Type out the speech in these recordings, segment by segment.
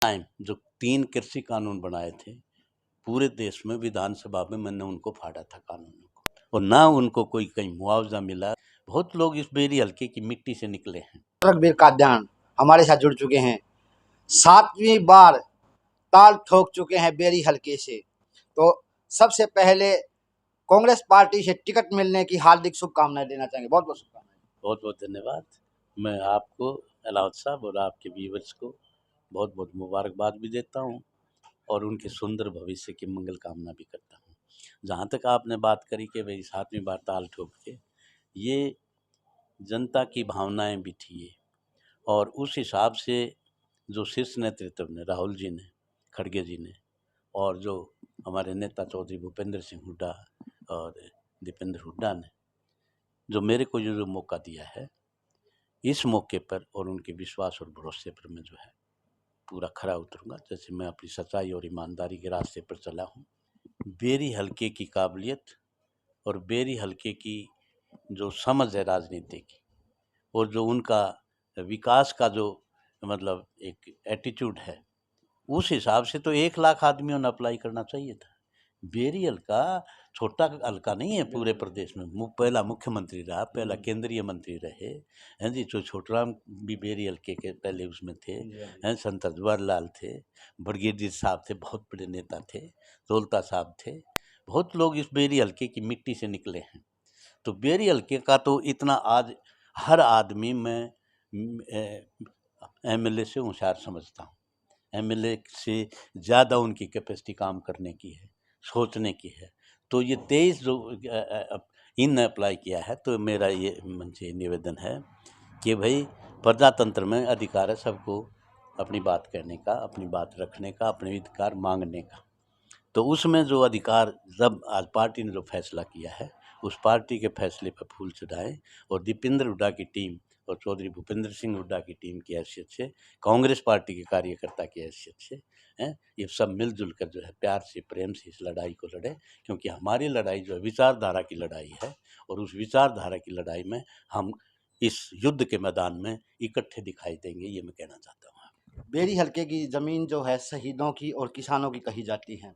Time जो 3 कृषि कानून बनाए थे, पूरे देश में विधानसभा में मैंने उनको फाड़ा था कानूनों को, और ना उनको कोई कहीं मुआवजा मिला। बहुत लोग इस बेरी हल्के की मिट्टी से निकले हैं। रणबीर कादियान हमारे साथ जुड़ चुके हैं, 7वीं बार ताल ठोक चुके हैं बेरी हल्के से। तो सबसे पहले कांग्रेस पार्टी से टिकट मिलने की हार्दिक शुभकामनाएं देना चाहेंगे। बहुत बहुत शुभकामनाएं। बहुत बहुत धन्यवाद। मैं आपको, अलाउद्दीन साहब और आपके व्यूअर्स को बहुत बहुत मुबारकबाद भी देता हूँ और उनके सुंदर भविष्य की मंगल कामना भी करता हूँ। जहाँ तक आपने बात करी कि भाई 7वीं बार ताल ठोक के, ये जनता की भावनाएं भी थी, और उस हिसाब से जो शीर्ष नेतृत्व ने, राहुल जी ने, खड़गे जी ने, और जो हमारे नेता चौधरी भूपेंद्र सिंह हुड्डा और दीपेंद्र हुड्डा ने जो मेरे को जो मौका दिया है, इस मौके पर और उनके विश्वास और भरोसे पर मैं जो है पूरा खरा उतरूंगा। जैसे मैं अपनी सच्चाई और ईमानदारी के रास्ते पर चला हूँ। बेरी हल्के की काबिलियत और बेरी हल्के की जो समझ है राजनीति की, और जो उनका विकास का जो मतलब एक एटीट्यूड है, उस हिसाब से तो 1 लाख आदमियों ने अप्लाई करना चाहिए था। बेरी हल्का छोटा हल्का नहीं है पूरे प्रदेश में। पहला मुख्यमंत्री रहा, पहला केंद्रीय मंत्री रहे हैं जी। जो छोटराम भी बेरी हल्के के पहले उसमें थे हैं, संत जवाहरलाल थे, ब्रिगेडियर साहब थे, बहुत बड़े नेता थे, दौलता साहब थे। बहुत लोग इस बेरी हल्के की मिट्टी से निकले हैं। तो बेरी हल्के का तो इतना आज हर आदमी में एमएलए से होशियार समझता हूँ। एमएलए से ज़्यादा उनकी कैपेसिटी काम करने की है, सोचने की है। तो ये 23 जो इन ने अप्लाई किया है, तो मेरा ये मन से निवेदन है कि भाई प्रजातंत्र में अधिकार है सबको अपनी बात कहने का, अपनी बात रखने का, अपने अधिकार मांगने का। तो उसमें जो अधिकार, जब आज पार्टी ने जो फैसला किया है, उस पार्टी के फैसले पर फूल चढ़ाएं, और दीपेंद्र हुड्डा की टीम और चौधरी भूपेंद्र सिंह हुड्डा की टीम की हैसियत से, कांग्रेस पार्टी के कार्यकर्ता की हैसियत से हैं, ये सब मिलजुल कर जो है प्यार से, प्रेम से इस लड़ाई को लड़े। क्योंकि हमारी लड़ाई जो है विचारधारा की लड़ाई है, और उस विचारधारा की लड़ाई में हम इस युद्ध के मैदान में इकट्ठे दिखाई देंगे, ये मैं कहना चाहता हूँ। बेरी हल्के की जमीन जो है शहीदों की और किसानों की कही जाती है।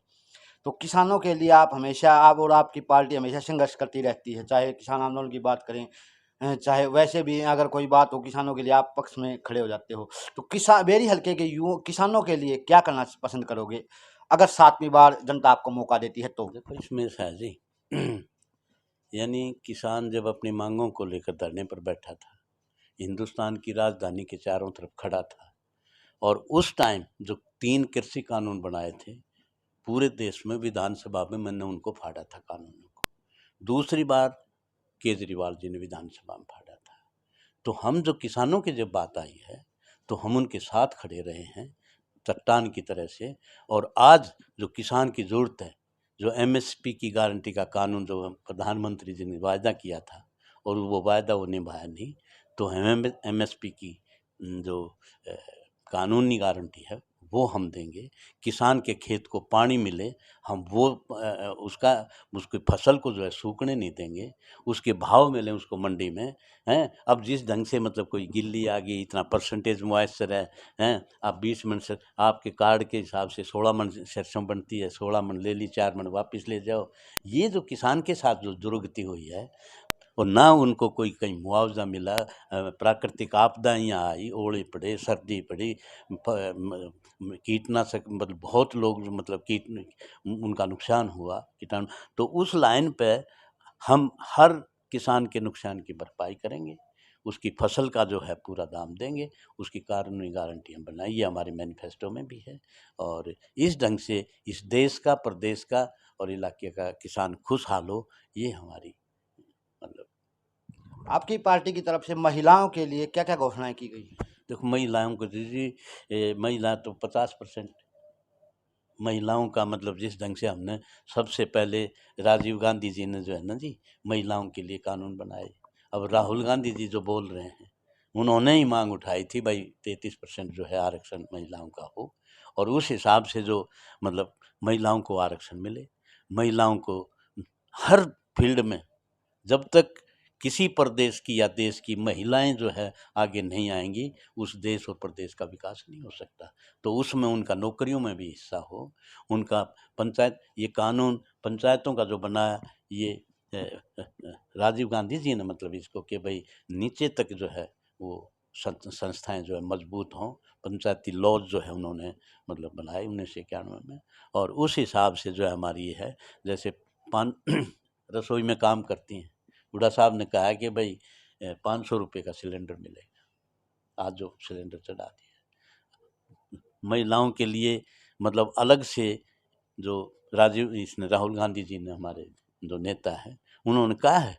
तो किसानों के लिए आप हमेशा, आप और आपकी पार्टी हमेशा संघर्ष करती रहती है, चाहे किसान आंदोलन की बात करें, चाहे वैसे भी अगर कोई बात हो किसानों के लिए आप पक्ष में खड़े हो जाते हो। तो किसान बेरी हल्के के किसानों के लिए क्या करना पसंद करोगे अगर 7वीं बार जनता आपको मौका देती है तो? देखो इसमें है जी यानी किसान जब अपनी मांगों को लेकर धरने पर बैठा था, हिंदुस्तान की राजधानी के चारों तरफ खड़ा था, और उस टाइम जो 3 कृषि कानून बनाए थे, पूरे देश में विधानसभा में मैंने उनको फाड़ा था कानूनों को। दूसरी बार केजरीवाल जी ने विधानसभा में फाड़ा था। तो हम जो किसानों की जब बात आई है, तो हम उनके साथ खड़े रहे हैं चट्टान की तरह से। और आज जो किसान की ज़रूरत है, जो एमएसपी की गारंटी का कानून जो प्रधानमंत्री जी ने वायदा किया था, और वो वायदा वो निभाया नहीं, तो हम एमएसपी की जो कानूनी गारंटी है वो हम देंगे। किसान के खेत को पानी मिले, हम वो उसकी फसल को जो है सूखने नहीं देंगे, उसके भाव मिले उसको मंडी में हैं। अब जिस ढंग से मतलब कोई गिल्ली आ गई, इतना परसेंटेज मॉइस्चर है हैं, आप 20 मन से आपके कार्ड के हिसाब से 16 मन सरसों बनती है, 16 मन ले ली, 4 मन वापस ले जाओ। ये जो किसान के साथ जो दुर्गति हुई है, और ना उनको कोई कहीं मुआवजा मिला, प्राकृतिक आपदाएं यहाँ आई, ओले पड़े, सर्दी पड़ी, कीटनाशक मतलब बहुत लोग मतलब कीट उनका नुकसान हुआ कीटाणु। तो उस लाइन पे हम हर किसान के नुकसान की भरपाई करेंगे, उसकी फसल का जो है पूरा दाम देंगे, उसकी कानूनी गारंटी हम बनाई, ये हमारे मैनिफेस्टो में भी है। और इस ढंग से इस देश का, प्रदेश का और इलाके का किसान खुशहाल हो, ये हमारी मतलब। आपकी पार्टी की तरफ से महिलाओं के लिए क्या क्या घोषणाएं की गई? देखो महिलाओं को दीजिए, महिला तो 50% महिलाओं का मतलब जिस ढंग से हमने सबसे पहले राजीव गांधी जी ने जो है ना जी महिलाओं के लिए कानून बनाए। अब राहुल गांधी जी जो बोल रहे हैं, उन्होंने ही मांग उठाई थी भाई 33% जो है आरक्षण महिलाओं का हो, और उस हिसाब से जो मतलब महिलाओं को आरक्षण मिले। महिलाओं को हर फील्ड में, जब तक किसी प्रदेश की या देश की महिलाएं जो है आगे नहीं आएंगी, उस देश और प्रदेश का विकास नहीं हो सकता। तो उसमें उनका नौकरियों में भी हिस्सा हो, उनका पंचायत, ये कानून पंचायतों का जो बनाया, ये राजीव गांधी जी ने मतलब इसको कि भाई नीचे तक जो है वो संस्थाएं जो है मजबूत हों, पंचायती लॉज जो है उन्होंने मतलब बनाए 1991 में। और उस हिसाब से जो है हमारी ये है, जैसे पान रसोई में काम करती हैं, बूढ़ा साहब ने कहा है कि भाई 500 रुपये का सिलेंडर मिलेगा, आज जो सिलेंडर चढ़ा दिया। महिलाओं के लिए मतलब अलग से जो राहुल गांधी जी ने, हमारे जो नेता हैं, उन्होंने कहा है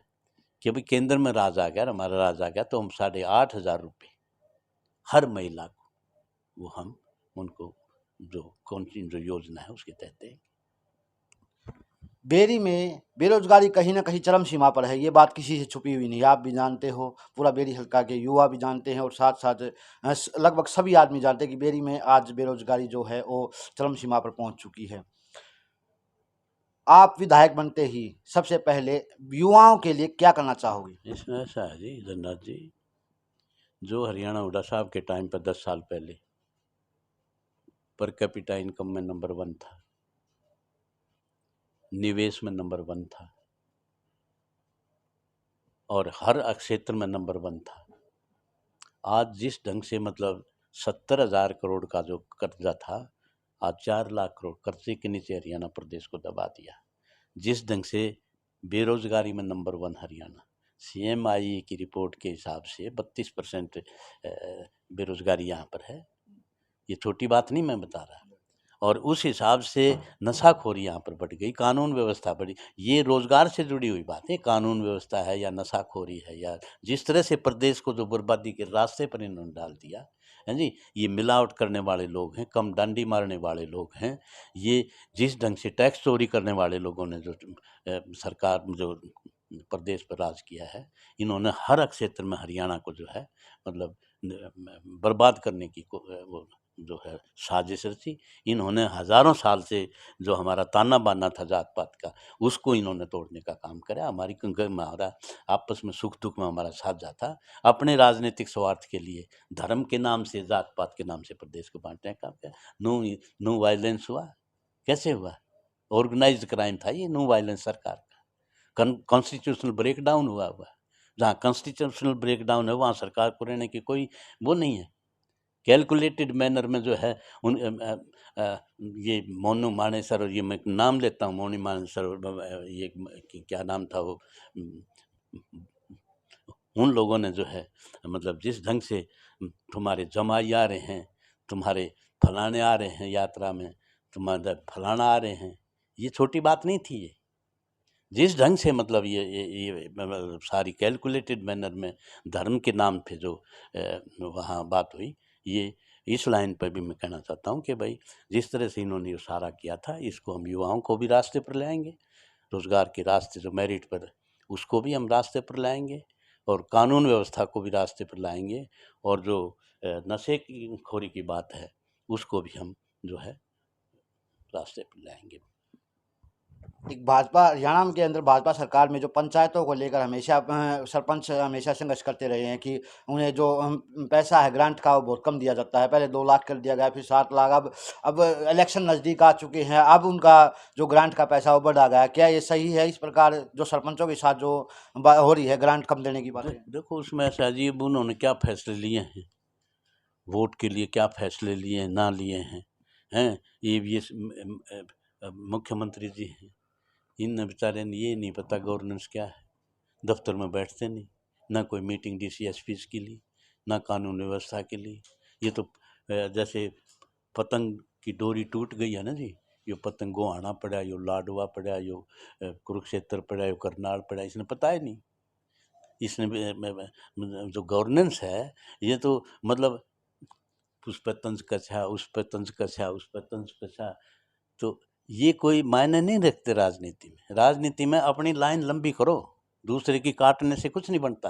कि भाई केंद्र में राज आ गया, हमारा राज आ गया, तो हम 8,500 रुपये हर महिला को वो हम उनको जो कौन सी जो योजना है उसके तहत देंगे। बेरी में बेरोजगारी कहीं ना कहीं चरम सीमा पर है, ये बात किसी से छुपी हुई नहीं, आप भी जानते हो, पूरा बेरी हल्का के युवा भी जानते हैं और साथ साथ लगभग सभी आदमी जानते हैं कि बेरी में आज बेरोजगारी जो है वो चरम सीमा पर पहुंच चुकी है। आप विधायक बनते ही सबसे पहले युवाओं के लिए क्या करना चाहोगे? इसमें ऐसा है जी जगन्नाथ जी, जो हरियाणा हुड्डा साहब के टाइम पर 10 साल पहले पर कैपिटा इनकम में नंबर 1 था, निवेश में नंबर 1 था और हर क्षेत्र में नंबर 1 था। आज जिस ढंग से मतलब 70,000 करोड़ का जो कर्जा था, आज 4 लाख करोड़ कर्जे के नीचे हरियाणा प्रदेश को दबा दिया। जिस ढंग से बेरोजगारी में नंबर 1 हरियाणा, CMI की रिपोर्ट के हिसाब से 32% बेरोजगारी यहाँ पर है। ये छोटी बात नहीं मैं बता रहा। और उस हिसाब से नशाखोरी यहाँ पर बढ़ गई, कानून व्यवस्था बढ़ी। ये रोजगार से जुड़ी हुई बात है, कानून व्यवस्था है या नशाखोरी है, या जिस तरह से प्रदेश को जो बर्बादी के रास्ते पर इन्होंने डाल दिया है जी, ये मिलावट करने वाले लोग हैं, कम डंडी मारने वाले लोग हैं, ये जिस ढंग से टैक्स चोरी करने वाले लोगों ने जो सरकार जो प्रदेश पर राज किया है, इन्होंने हर क्षेत्र में हरियाणा को जो है मतलब बर्बाद करने की वो जो है साजिश रची। इन्होंने हजारों साल से जो हमारा ताना बाना था जात पात का, उसको इन्होंने तोड़ने का काम करा। हमारा आपस में सुख दुख में हमारा साथ जाता, अपने राजनीतिक स्वार्थ के लिए धर्म के नाम से, जात पात के नाम से प्रदेश को बांटने का काम किया। नो वायलेंस हुआ, कैसे हुआ? ऑर्गेनाइज्ड क्राइम था ये, नो वायलेंस सरकार का। कॉन्स्टिट्यूशनल ब्रेकडाउन हुआ। जहाँ कॉन्स्टिट्यूशनल ब्रेकडाउन है वहाँ सरकार को रहने की कोई वो नहीं है। कैलकुलेटेड मैनर में जो है उन ये मोनू मानेसर, और ये मैं नाम लेता हूँ, मोनी मानेसर, ये क्या नाम था वो, उन लोगों ने जो है मतलब जिस ढंग से तुम्हारे जमाई आ रहे हैं, तुम्हारे फलाने आ रहे हैं यात्रा में, तुम्हारे फलाना आ रहे हैं, ये छोटी बात नहीं थी। ये जिस ढंग से मतलब ये सारी कैलकुलेटेड मैनर में धर्म के नाम पे जो वहाँ बात हुई, ये इस लाइन पर भी मैं कहना चाहता हूँ कि भाई जिस तरह से इन्होंने ये सारा किया था, इसको हम युवाओं को भी रास्ते पर ले आएंगे, रोजगार के रास्ते जो मेरिट पर उसको भी हम रास्ते पर लाएंगे, और कानून व्यवस्था को भी रास्ते पर लाएंगे, और जो नशे की खोरी की बात है उसको भी हम जो है रास्ते पर लाएंगे। एक भाजपा हरियाणा के अंदर भाजपा सरकार में जो पंचायतों को लेकर हमेशा सरपंच हमेशा संघर्ष करते रहे हैं कि उन्हें जो पैसा है ग्रांट का वो बहुत कम दिया जाता है। पहले 2 लाख कर दिया गया, फिर 7 लाख, अब इलेक्शन नज़दीक आ चुके हैं, अब उनका जो ग्रांट का पैसा वो बढ़ा गया। क्या ये सही है? इस प्रकार जो सरपंचों के साथ जो हो रही है ग्रांट कम देने की बातें? देखो उसमें ऐसा अजीब उन्होंने क्या फैसले लिए हैं, वोट के लिए क्या फैसले लिए हैं ना लिए हैं ये मुख्यमंत्री जी हैं, इन बेचारे ने ये नहीं पता गवर्नेंस क्या है, दफ्तर में बैठते नहीं, ना कोई मीटिंग DCSP की ली, ना कानून व्यवस्था के लिए। ये तो जैसे पतंग की डोरी टूट गई है ना जी, यो पतंग गोहाना पड़ा, यो लाडवा पड़ा, यो कुरुक्षेत्र पड़ा, यो करनाल पड़ा, इसने पता ही नहीं। इसने जो गवर्नेंस है ये तो मतलब उस पर तंज कसा, उस पर तंज कसा, उस पर तंज कसा, तो ये कोई मायने नहीं रखते राजनीति में। राजनीति में अपनी लाइन लंबी करो, दूसरे की काटने से कुछ नहीं बनता।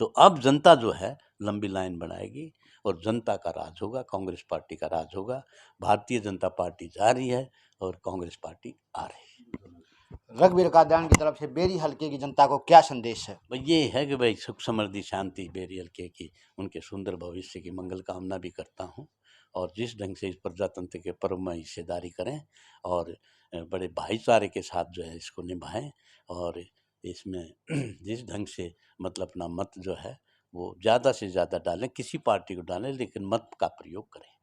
तो अब जनता जो है लंबी लाइन बनाएगी और जनता का राज होगा, कांग्रेस पार्टी का राज होगा। भारतीय जनता पार्टी जा रही है और कांग्रेस पार्टी आ रही है। रघुवीर कादियान की तरफ से बेरी हल्के की जनता को क्या संदेश है? भाई ये है कि भाई सुख समृद्धि शांति बेरी हल्के की, उनके सुंदर भविष्य की मंगल कामना भी करता हूँ। और जिस ढंग से इस प्रजातंत्र के पर्व में हिस्सेदारी करें और बड़े भाईचारे के साथ जो है इसको निभाएं, और इसमें जिस ढंग से मतलब अपना मत जो है वो ज़्यादा से ज़्यादा डालें, किसी पार्टी को डालें लेकिन मत का प्रयोग करें।